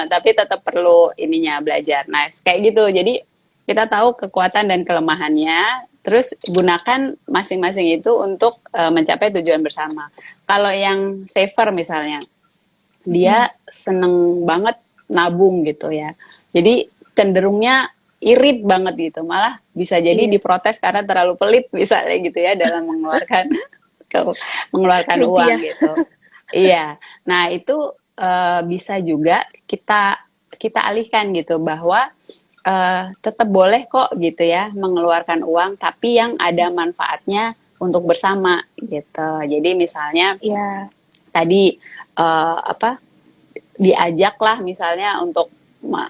tapi tetap perlu ininya belajar. Nah, kayak gitu. Jadi kita tahu kekuatan dan kelemahannya, terus gunakan masing-masing itu untuk mencapai tujuan bersama. Kalau yang saver misalnya, dia seneng banget nabung gitu ya. Jadi cenderungnya irit banget gitu, malah bisa jadi Iya, diprotes karena terlalu pelit misalnya gitu ya dalam mengeluarkan mengeluarkan uang rupiah. gitu. Iya. Nah, itu bisa juga kita kita alihkan gitu bahwa tetap boleh kok gitu ya mengeluarkan uang tapi yang ada manfaatnya untuk bersama gitu. Jadi misalnya Iya, tadi apa diajak lah misalnya untuk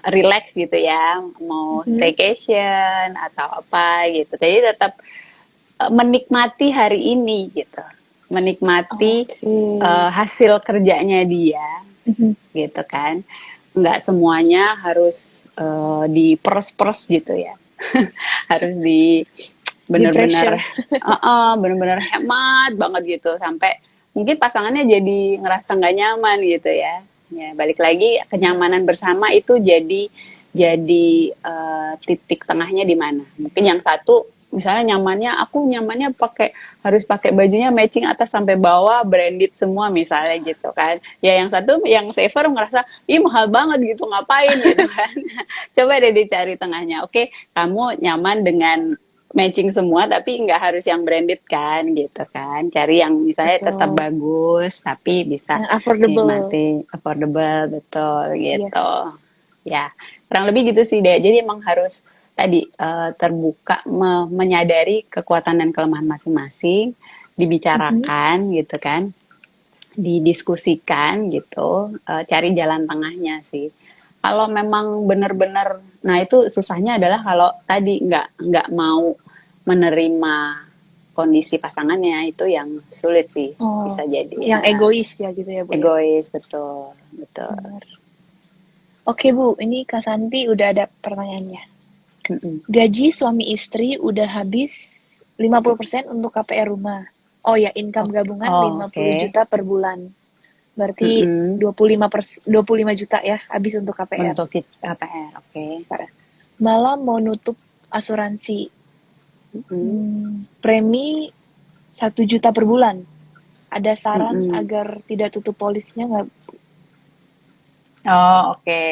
relax gitu ya, mau mhm, staycation atau apa gitu. Jadi tetap menikmati hari ini gitu, menikmati oke, hasil kerjanya dia mhm, gitu kan. Nggak semuanya harus diperes-peres gitu ya, harus di di bener-bener pressure. bener-bener hemat banget gitu sampai mungkin pasangannya jadi ngerasa nggak nyaman gitu ya. Ya balik lagi kenyamanan bersama itu jadi titik tengahnya di mana. Mungkin yang satu misalnya nyamannya aku nyamannya harus pakai bajunya matching atas sampai bawah branded semua misalnya gitu kan. Ya yang satu yang saver ngerasa ih mahal banget gitu ngapain gitu kan. Coba deh dicari tengahnya. Oke, kamu nyaman dengan matching semua tapi nggak harus yang branded kan gitu kan, cari yang misalnya tetap Betul, bagus tapi bisa yang affordable. dinikmati affordable betul gitu Yes. ya, kurang lebih gitu sih deh. Jadi emang harus tadi terbuka menyadari kekuatan dan kelemahan masing-masing, Mhm. dibicarakan gitu kan, didiskusikan gitu, cari jalan tengahnya sih. Kalau memang benar-benar, nah itu susahnya adalah kalau tadi nggak mau menerima kondisi pasangannya itu yang sulit sih, Oh, bisa jadi yang egois ya gitu ya, Bu, ya? egois betul betul. Benar. Oke, Bu, ini Kak Santi udah ada pertanyaannya. Mm-mm. Gaji suami istri udah habis 50% untuk KPR rumah. Oh ya, income Oke, gabungan oh, 50 oke. juta per bulan. Berarti Mm-mm. 25 juta ya habis untuk KPR. Untuk KPR, oke. Malah mau nutup asuransi. Mm-mm. Premi 1 juta per bulan. Ada saran Mm-mm. agar tidak tutup polisnya nggak? Oh, oke.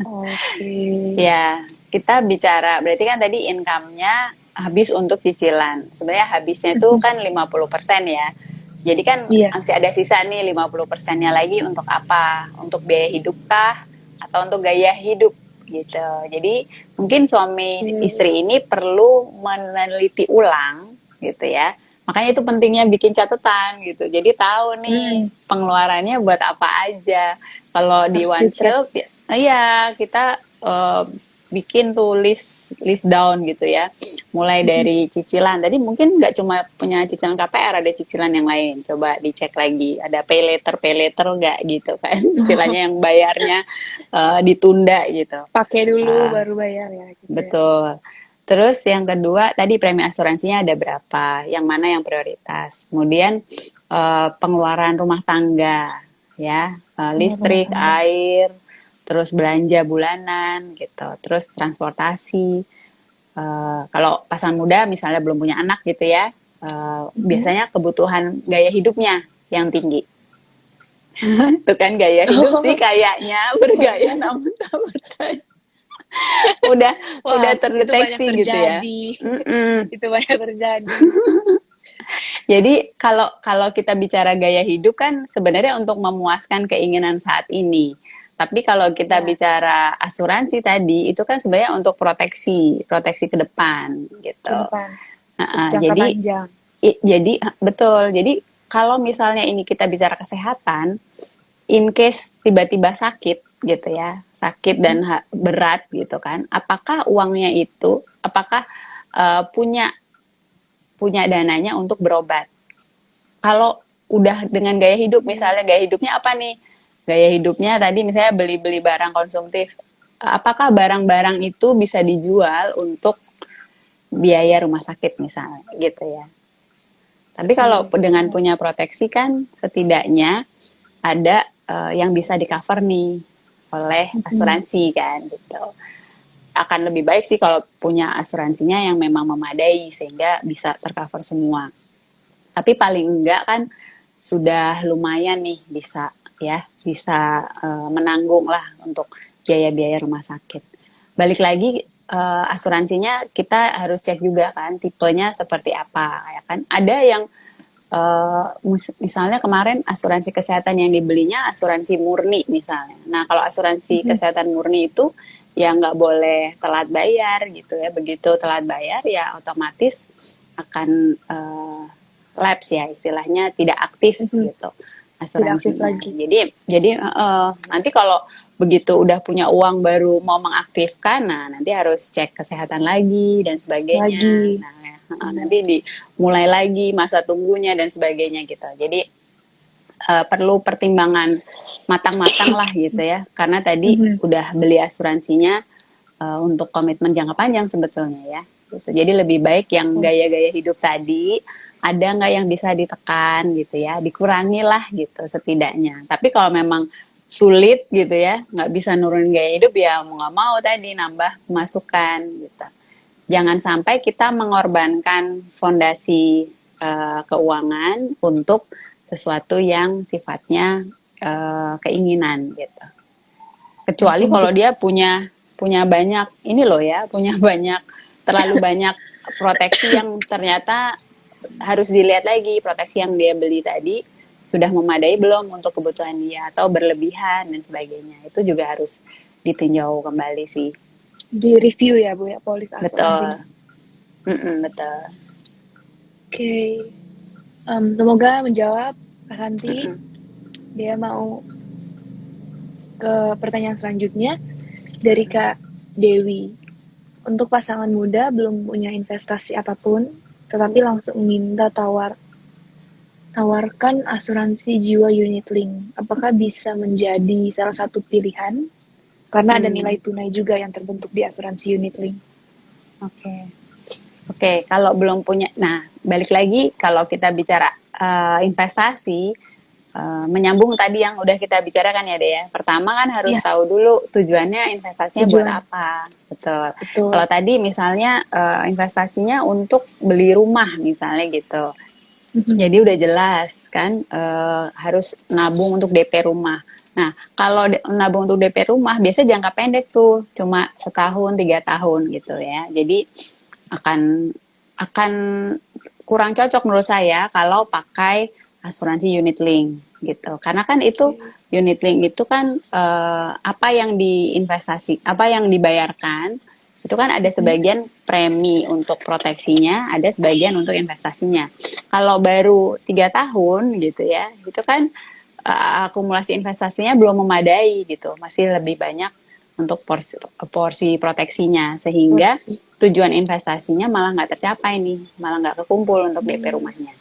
Oke. Ya, kita bicara, berarti kan tadi income-nya habis untuk cicilan. Sebenarnya habisnya itu kan 50% ya. Jadi kan Iya. masih ada sisa nih 50%-nya lagi untuk apa? Untuk biaya hidup kah? Atau untuk gaya hidup gitu. Jadi mungkin suami Oke. istri ini perlu meneliti ulang gitu ya. Makanya itu pentingnya bikin catatan gitu. Jadi tahu nih Hmm, pengeluarannya buat apa aja. Kalau di harus di one track. shield, iya kita bikin tuh list down gitu ya. Mulai dari cicilan. Tadi mungkin nggak cuma punya cicilan KPR, ada cicilan yang lain. Coba dicek lagi. Ada pay later nggak gitu kan? Istilahnya yang bayarnya ditunda gitu. Pakai dulu Uh, baru bayar ya gitu ya. Betul. Terus yang kedua tadi premi asuransinya ada berapa, yang mana yang prioritas. Kemudian pengeluaran rumah tangga, ya, Nomor rumah listrik, tangga. air, terus belanja bulanan gitu, terus transportasi. Kalau pasangan muda misalnya belum punya anak gitu ya, Mhm. biasanya kebutuhan gaya hidupnya yang tinggi. Itu kan gaya hidup sih Oh, kayaknya bergaya namun tak berdaya. udah udah wah, itu banyak terdeteksi gitu ya. terjadi. Mm-mm. Itu banyak terjadi. Jadi kalau kalau kita bicara gaya hidup kan sebenarnya untuk memuaskan keinginan saat ini. Tapi kalau kita Ya, bicara asuransi tadi itu kan sebenarnya untuk proteksi, proteksi ke depan ke gitu. depan. Untuk Uh-uh, jangka jadi panjang. jadi betul. Jadi kalau misalnya ini kita bicara kesehatan, in case tiba-tiba sakit gitu ya, sakit dan Mhm. berat gitu kan, apakah uangnya itu, apakah punya punya dananya untuk berobat? Kalau udah dengan gaya hidup, Oke. misalnya gaya hidupnya apa nih? Gaya hidupnya tadi misalnya beli-beli barang konsumtif. Apakah barang-barang itu bisa dijual untuk biaya rumah sakit misalnya gitu ya. Tapi kalau Oke. dengan punya proteksi kan setidaknya ada yang bisa di cover nih oleh Mhm. asuransi kan gitu. Akan lebih baik sih kalau punya asuransinya yang memang memadai sehingga bisa tercover semua. Tapi paling enggak kan sudah lumayan nih bisa menanggung lah untuk biaya-biaya rumah sakit. Balik lagi asuransinya kita harus cek juga kan tipenya seperti apa ya kan. Ada yang misalnya kemarin asuransi kesehatan yang dibelinya asuransi murni misalnya. Nah kalau asuransi Mhm. kesehatan murni itu ya nggak boleh telat bayar gitu ya. Begitu telat bayar ya otomatis akan lapse ya istilahnya tidak aktif Mhm. gitu Tidak aktif asuransinya. lagi. Jadi nanti kalau begitu udah punya uang baru mau mengaktifkan, nah nanti harus cek kesehatan lagi dan sebagainya. Lagi. Nah Benar. nanti dimulai lagi masa tunggunya dan sebagainya gitu. Jadi perlu pertimbangan matang-matang lah gitu ya. Karena tadi Mhm. udah beli asuransinya untuk komitmen jangka panjang sebetulnya ya. Gitu. Jadi lebih baik yang Oh. gaya-gaya hidup tadi ada nggak yang bisa ditekan gitu ya, dikurangi lah gitu setidaknya. Tapi kalau memang sulit gitu ya, nggak bisa nurunin gaya hidup ya mau nggak mau tadi nambah pemasukan gitu. Jangan sampai kita mengorbankan fondasi keuangan untuk sesuatu yang sifatnya keinginan gitu. Kecuali Langsung kalau kepik dia punya punya banyak ini loh ya, punya banyak terlalu banyak proteksi yang ternyata harus dilihat lagi proteksi yang dia beli tadi sudah memadai belum untuk kebutuhan dia atau berlebihan dan sebagainya. Itu juga harus ditinjau kembali sih. di-review ya, Bu, ya, polis asuransinya. Betul. Betul. Oke. Semoga menjawab Kak Santi. Mm-mm. Dia mau ke pertanyaan selanjutnya dari Kak Dewi. Untuk pasangan muda belum punya investasi apapun, tetapi langsung minta tawarkan asuransi jiwa unit link. Apakah bisa menjadi salah satu pilihan? Karena ada nilai Hmm. tunai juga yang terbentuk di asuransi unit link. Oke. Oke, kalau belum punya, nah balik lagi kalau kita bicara investasi, menyambung tadi yang udah kita bicarakan ya Dea. Pertama kan harus Iya, tahu dulu tujuannya investasinya buat tujuan. apa. Betul. Betul. Kalau tadi misalnya investasinya untuk beli rumah misalnya gitu. Mhm. Jadi udah jelas kan harus nabung untuk DP rumah. Nah, kalau nabung untuk DP rumah biasanya jangka pendek tuh, cuma setahun, 3 tahun gitu ya. Jadi akan akan kurang cocok menurut saya kalau pakai asuransi unit link gitu. Karena kan itu Oke. unit link itu kan apa yang diinvestasi, apa yang dibayarkan itu kan ada Mhm. sebagian premi untuk proteksinya, ada sebagian untuk investasinya. Kalau baru 3 tahun gitu ya, itu kan akumulasi investasinya belum memadai gitu, masih lebih banyak untuk porsi proteksinya, sehingga Proteksi. tujuan investasinya malah nggak tercapai nih, malah nggak kekumpul untuk DP Hmm. rumahnya,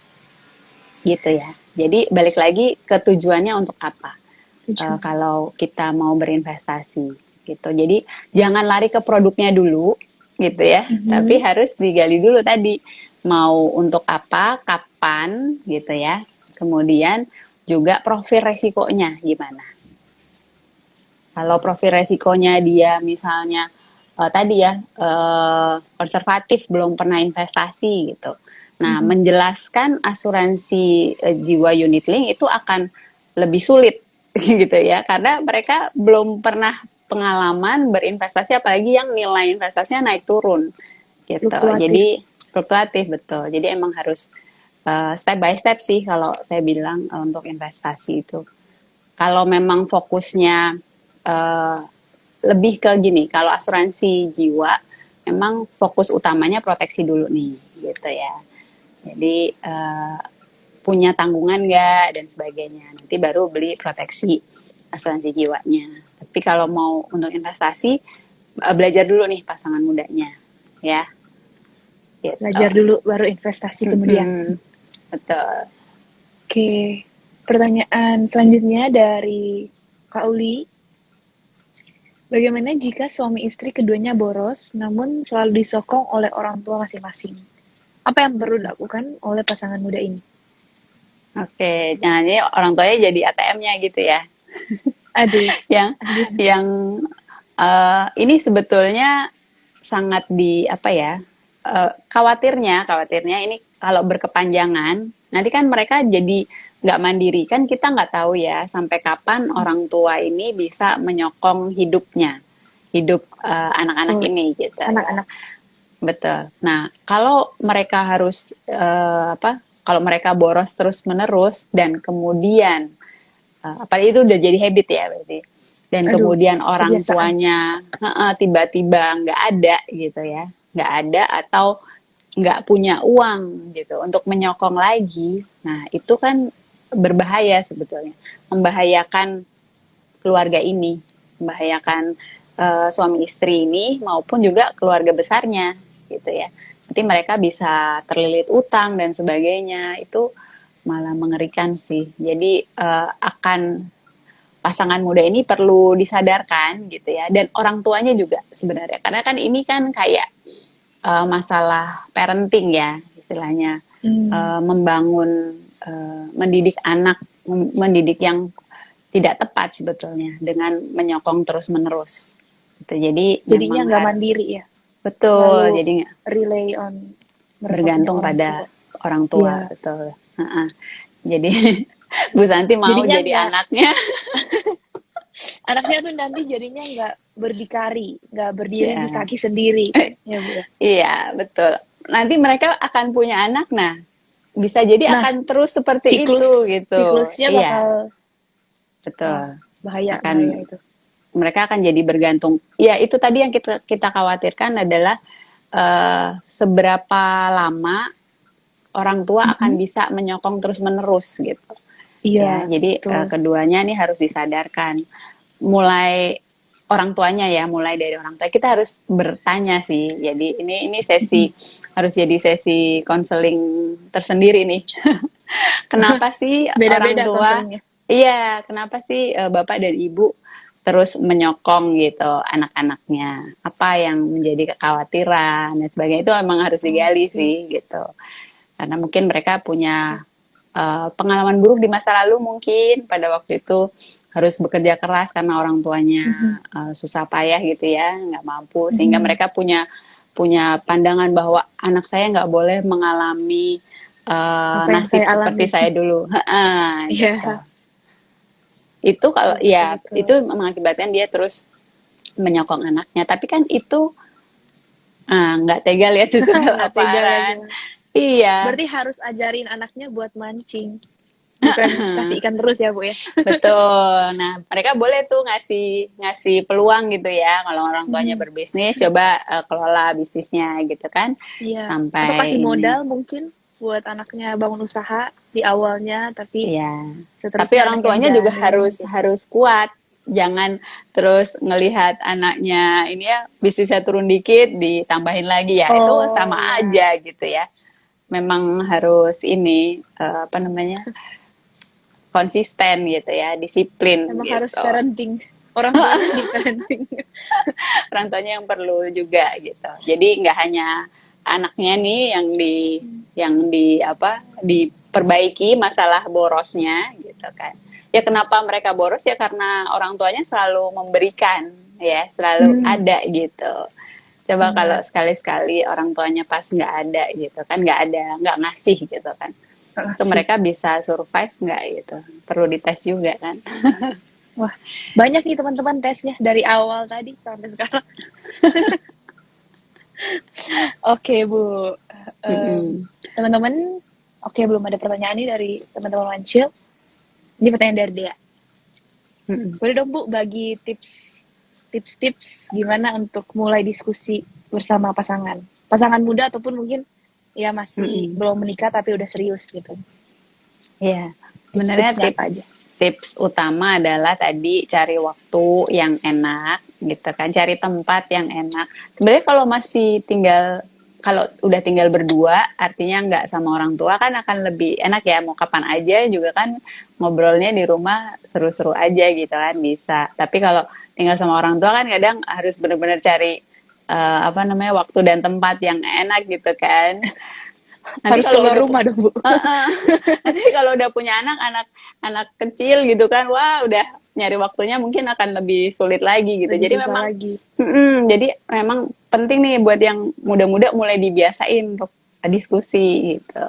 gitu ya. Jadi balik lagi ke tujuannya untuk apa. Tujuan. Kalau kita mau berinvestasi, gitu. Jadi jangan lari ke produknya dulu, gitu ya. Tapi Mhm. harus digali dulu tadi mau untuk apa, kapan, gitu ya. Kemudian juga profil resikonya gimana. Kalau profil resikonya dia misalnya tadi ya konservatif belum pernah investasi gitu. Nah, Mhm. menjelaskan asuransi jiwa unit link itu akan lebih sulit gitu ya karena mereka belum pernah pengalaman berinvestasi apalagi yang nilai investasinya naik turun gitu. Fluktuatif. Jadi fluktuatif betul. Jadi emang harus step by step sih kalau saya bilang untuk investasi itu. Kalau memang fokusnya uh, lebih ke gini, kalau asuransi jiwa memang fokus utamanya proteksi dulu nih, gitu ya. Jadi punya tanggungan nggak dan sebagainya. Nanti baru beli proteksi asuransi jiwanya. Tapi kalau mau untuk investasi, belajar dulu nih pasangan mudanya, ya, gitu. Belajar dulu baru investasi kemudian. Betul. Oke. Pertanyaan selanjutnya dari Kak Uli. Bagaimana jika suami istri keduanya boros namun selalu disokong oleh orang tua masing-masing? Apa yang perlu dilakukan oleh pasangan muda ini? Oke, jangan jadi orang tuanya jadi ATM-nya gitu ya. Aduh, yang aduh. yang ini sebetulnya sangat di apa ya, khawatirnya ini kalau berkepanjangan nanti kan mereka jadi nggak mandiri, kan kita nggak tahu ya sampai kapan orang tua ini bisa menyokong hidup anak-anak Oh, ini gitu ya. anak-anak. Betul. Nah, kalau mereka harus kalau mereka boros terus menerus dan kemudian apalagi itu udah jadi habit ya berarti. Dan Aduh, kemudian orang kebiasaan. tuanya tiba-tiba nggak ada gitu ya, nggak ada atau nggak punya uang gitu untuk menyokong lagi. Nah, itu kan berbahaya sebetulnya, membahayakan keluarga ini, membahayakan suami istri ini maupun juga keluarga besarnya gitu ya. Nanti mereka bisa terlilit utang dan sebagainya. Itu malah mengerikan sih. Jadi akan pasangan muda ini perlu disadarkan gitu ya, dan orang tuanya juga sebenarnya, karena kan ini kan kayak masalah parenting ya istilahnya, Hmm. membangun mendidik anak, mendidik yang tidak tepat sebetulnya dengan menyokong terus menerus gitu. Jadi Jadinya memang nggak mandiri ya. betul, Selalu jadi rely on merpatinya bergantung orang pada tua. orang tua, Iya. betul. Jadi Bu Santi mau Jadinya jadi nggak, anaknya. anaknya tuh nanti jadinya nggak berdikari, nggak berdiri di Ya, kaki sendiri kan, ya Bu ya. iya, betul. Nanti mereka akan punya anak, nah bisa jadi Nah, akan terus seperti siklus itu gitu. siklusnya Iya, bakal, wah, betul. bahaya bahaya Akan itu. mereka akan jadi bergantung. Ya, itu tadi yang kita kita khawatirkan adalah seberapa lama orang tua akan Mm-mm. bisa menyokong terus-menerus gitu. Ya, Iya, jadi betul. keduanya nih harus disadarkan. Mulai orang tuanya ya, mulai dari orang tua kita harus bertanya sih. Jadi ini sesi, Mm-mm. harus jadi sesi konseling tersendiri nih. Kenapa sih orang Beda-beda tua, konselingnya. iya, kenapa sih bapak dan ibu terus menyokong gitu anak-anaknya? Apa yang menjadi kekhawatiran dan sebagainya, itu emang harus digali Oke. sih gitu. Karena mungkin mereka punya pengalaman buruk di masa lalu, mungkin pada waktu itu harus bekerja keras karena orang tuanya Mhm. susah payah gitu ya, nggak mampu, sehingga Mhm. mereka punya punya pandangan bahwa anak saya nggak boleh mengalami Apa yang nasib saya seperti alami. saya dulu. Gitu. Iya, Itu kalau ya itu betul-betul. mengakibatkan dia terus menyokong anaknya. Tapi kan itu nggak tega lihat cucu Nggak tega kelaparan. liatnya. Iya, Berarti harus ajarin anaknya buat mancing. Bukan kasih ikan terus ya, Bu ya? betul. Nah, mereka boleh tuh ngasih ngasih peluang gitu ya. Kalau orang tuanya Mhm. berbisnis, coba kelola bisnisnya gitu kan. Iya. Atau kasih Sampai modal ini, mungkin buat anaknya bangun usaha di awalnya, tapi ya. Tapi seterusnya orang anak yang tuanya juga jalanin harus gitu. harus kuat. Jangan terus ngelihat anaknya ini ya bisnisnya turun dikit ditambahin lagi, ya. Itu Oh sama ya, aja gitu ya. Memang harus ini apa namanya? Konsisten gitu ya, disiplin emang harus gitu. parenting. Orang tuanya yang di parenting. Orang tuanya yang perlu juga gitu. Jadi nggak hanya anaknya nih yang di apa diperbaiki masalah borosnya gitu kan. Ya kenapa mereka boros ya karena orang tuanya selalu memberikan ya, selalu Hmm, ada gitu. Coba kalau benar. sekali-sekali orang tuanya pas nggak ada gitu kan, nggak ngasih gitu kan. Itu Makasih. mereka bisa survive nggak gitu. Perlu dites juga kan. Wah, banyak nih teman-teman tesnya dari awal tadi sampai sekarang. Oke, Bu. Mm-mm. Teman-teman, oke, belum ada pertanyaan nih dari teman-teman Wancil. Ini pertanyaan dari Dea. Mm-mm. Boleh dong, Bu, bagi tips-tips gimana untuk mulai diskusi bersama pasangan. Pasangan muda ataupun mungkin ya masih Mm-mm. belum menikah tapi udah serius gitu. Iya, sebenarnya Tips-tipsnya apa aja? tips utama adalah tadi cari waktu yang enak gitu kan, cari tempat yang enak. Sebenarnya kalau masih tinggal, kalau udah tinggal berdua, artinya nggak sama orang tua kan akan lebih enak ya, mau kapan aja juga kan ngobrolnya di rumah seru-seru aja gitu kan bisa. Tapi kalau tinggal sama orang tua kan kadang harus benar-benar cari apa namanya waktu dan tempat yang enak gitu kan. Nanti Harus kalau keluar udah rumah dong, Bu. nanti kalau udah punya anak kecil gitu kan, wah udah nyari waktunya mungkin akan lebih sulit lagi gitu. Lebih Jadi susah memang, lagi. jadi memang penting nih buat yang muda-muda mulai dibiasain untuk diskusi gitu.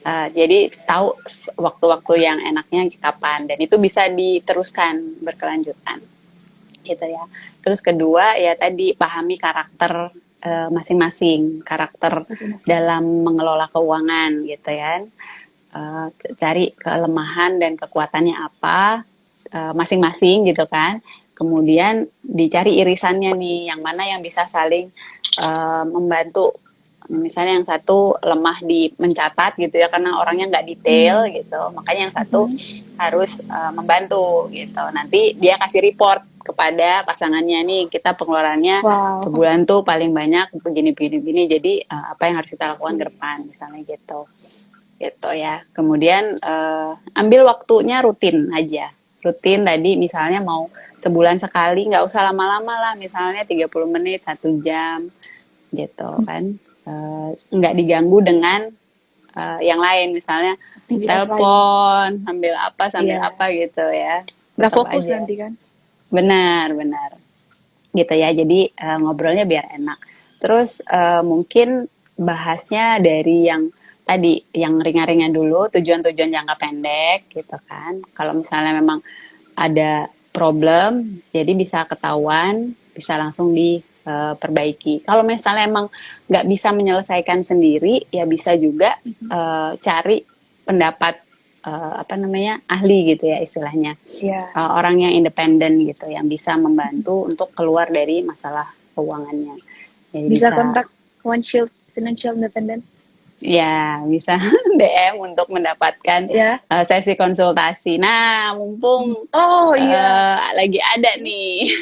Jadi tahu waktu-waktu yang enaknya kapan dan itu bisa diteruskan berkelanjutan gitu ya. Terus kedua ya tadi pahami karakter masing-masing, karakter Masing-masing. dalam mengelola keuangan gitu ya. Cari kelemahan dan kekuatannya apa masing-masing gitu kan. Kemudian dicari irisannya nih, yang mana yang bisa saling membantu. Misalnya yang satu lemah di mencatat gitu ya, karena orangnya nggak detail gitu. Makanya yang satu harus membantu gitu. Nanti dia kasih report kepada pasangannya nih, kita pengeluarannya Wow. sebulan tuh paling banyak begini. Jadi apa yang harus kita lakukan ke depan misalnya gitu ya. Kemudian ambil waktunya rutin aja. Rutin tadi misalnya mau sebulan sekali, nggak usah lama-lama lah, misalnya 30 menit, 1 jam gitu kan. Nggak diganggu dengan yang lain, misalnya Aktivitas lain. telepon, sambil Iya. apa gitu ya. Nggak Tetap fokus aja. nanti kan. Benar gitu ya. Jadi ngobrolnya biar enak. Terus mungkin bahasnya dari yang tadi, yang ringan-ringan dulu, tujuan-tujuan jangka pendek gitu kan. Kalau misalnya memang ada problem, jadi bisa ketahuan, bisa langsung diperbaiki. Kalau misalnya emang nggak bisa menyelesaikan sendiri, ya bisa juga cari pendapat ahli gitu ya istilahnya. Iya. Orang yang independen gitu, yang bisa membantu untuk keluar dari masalah keuangannya. Jadi Bisa kontak One Shield Financial Independence. Ya, bisa DM untuk mendapatkan Ya. sesi konsultasi. Nah, mumpung Oh iya. lagi ada nih.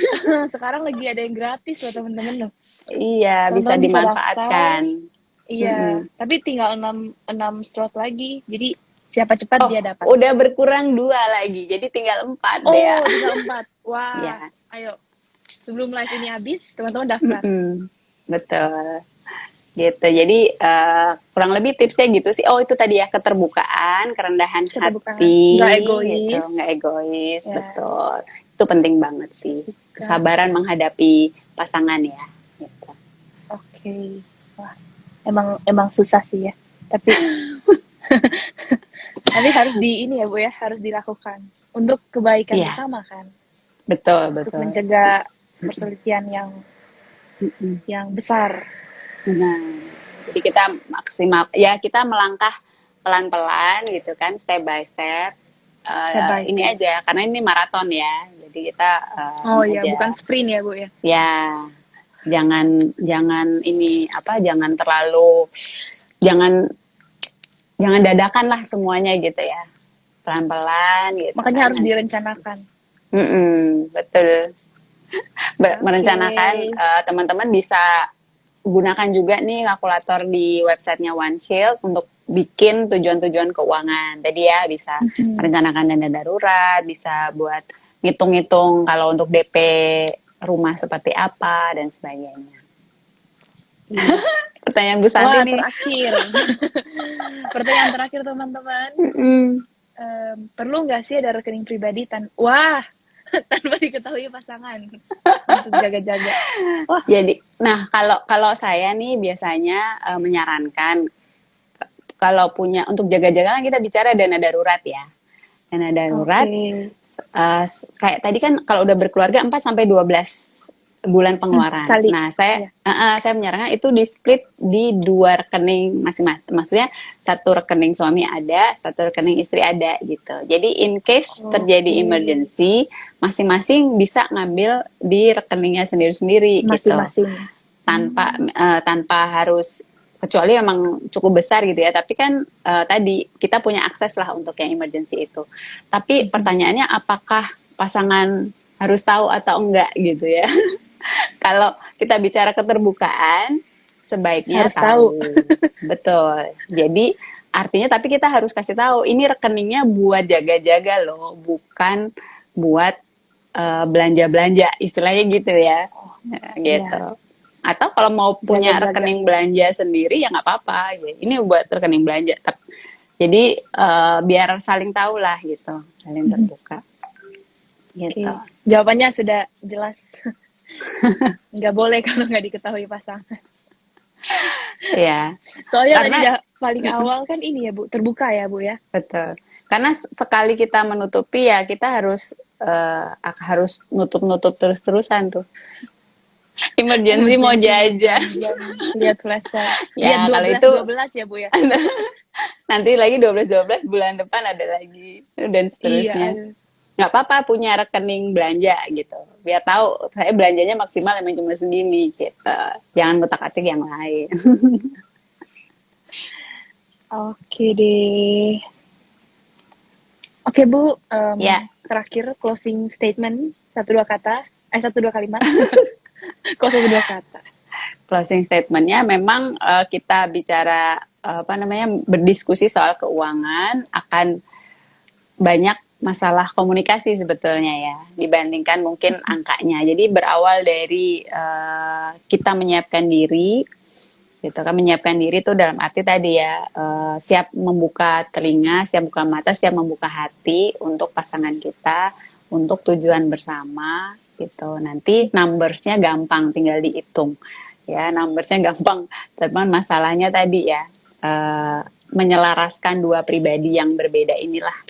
Sekarang lagi ada yang gratis loh teman-teman loh. Iya, bisa Teman-teman dimanfaatkan. Iya, tapi tinggal 6 slot lagi. Jadi siapa cepat dia dapat. Udah berkurang 2 lagi, jadi tinggal 4 ya. Tinggal 4. Wah, Ya. ayo. Sebelum live ini habis, teman-teman daftar. Betul. Gitu. Jadi kurang lebih tipsnya gitu sih. Oh, itu tadi ya, keterbukaan, kerendahan hati, nggak egois. Gitu. Nggak egois, Ya. betul. Itu penting banget sih. Kesabaran menghadapi pasangan ya. Gitu. Oke. Wah, emang susah sih ya. Tapi tapi harus ini ya Bu ya, harus dilakukan untuk kebaikan bersama kan. Betul. Untuk mencegah perselisihan yang besar. Nah, jadi kita maksimal ya, kita melangkah pelan-pelan gitu kan, step by step. Ini aja, karena ini maraton ya. Jadi kita ya, bukan sprint ya Bu ya. Ya, jangan dadakan lah semuanya gitu ya. Pelan-pelan gitu. Makanya harus direncanakan. Betul. Merencanakan, teman-teman bisa gunakan juga nih kalkulator di websitenya One Shield untuk bikin tujuan-tujuan keuangan. Tadi ya bisa merencanakan dana darurat, bisa buat ngitung-ngitung kalau untuk DP rumah seperti apa dan sebagainya. Pertanyaan Bu Santi nih. Pertanyaan terakhir teman-teman. Perlu nggak sih ada rekening pribadi tanpa diketahui pasangan untuk jaga-jaga? Jadi, nah kalau saya nih biasanya menyarankan kalau punya untuk jaga-jaga kan kita bicara dana darurat ya. Dana darurat kayak tadi kan kalau udah berkeluarga 4 sampai 12 bulan pengeluaran. Nah, saya menyarankan itu di split di 2 rekening masing-masing. Maksudnya satu rekening suami ada, satu rekening istri ada gitu. Jadi in case terjadi emergency, masing-masing bisa ngambil di rekeningnya sendiri-sendiri gitu. Tanpa harus, kecuali memang cukup besar gitu ya. Tapi kan tadi kita punya akses lah untuk yang emergency itu. Tapi pertanyaannya apakah pasangan harus tahu atau enggak gitu ya. Kalau kita bicara keterbukaan, sebaiknya harus tahu. Betul. Jadi artinya tapi kita harus kasih tahu ini rekeningnya buat jaga-jaga loh, bukan buat belanja-belanja, istilahnya gitu ya. Gitu. Atau kalau mau punya Jaga-jaga. rekening belanja sendiri ya nggak apa-apa. Ini buat rekening belanja. Jadi biar saling tahu lah gitu, saling terbuka. Gitu. Oke. Jawabannya sudah jelas. Nggak boleh kalau nggak diketahui pasangan. Ya, Soalnya tadi karena paling awal kan ini ya Bu, terbuka ya Bu ya. betul. Karena sekali kita menutupi ya kita harus nutup-nutup terus-terusan tuh. Emergency mau jajan. Jam lihat flashlight. Ya, Lihat kalau itu 12 ya Bu ya. nanti lagi 12 bulan depan ada lagi dan Iya, seterusnya. aduh. Nggak apa-apa punya rekening belanja gitu. Biar tahu saya belanjanya maksimal emang cuma segini gitu. Jangan ngutak-atik yang lain. Oke deh. Oke Bu, Ya, terakhir closing statement 1-2 kata, 1-2 kalimat. Kok 1-2 kata? closing statementnya memang kita bicara apa namanya berdiskusi soal keuangan akan banyak masalah komunikasi sebetulnya ya dibandingkan mungkin angkanya. Jadi berawal dari kita menyiapkan diri, gitu kan menyiapkan diri itu dalam arti tadi ya siap membuka telinga, siap buka mata, siap membuka hati untuk pasangan kita, untuk tujuan bersama gitu. Nanti numbersnya gampang tinggal dihitung ya, numbersnya gampang. Teman masalahnya tadi ya menyelaraskan dua pribadi yang berbeda inilah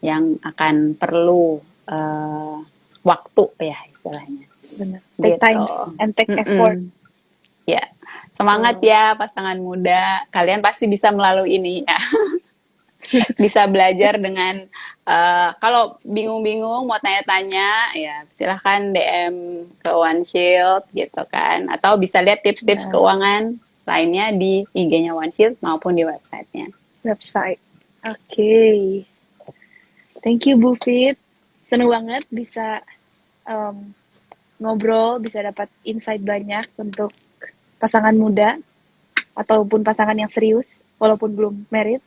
yang akan perlu waktu ya istilahnya. Benar. Take Gitu. time and take effort. Ya, semangat ya pasangan muda. Kalian pasti bisa melalui ini ya. Bisa belajar dengan kalau bingung-bingung mau tanya-tanya ya silahkan DM ke One Shield gitu kan. Atau bisa lihat tips-tips keuangan lainnya di IG-nya One Shield maupun di websitenya. Website. Oke. Thank you Bu Fit. Seneng banget bisa ngobrol, bisa dapat insight banyak untuk pasangan muda ataupun pasangan yang serius walaupun belum married.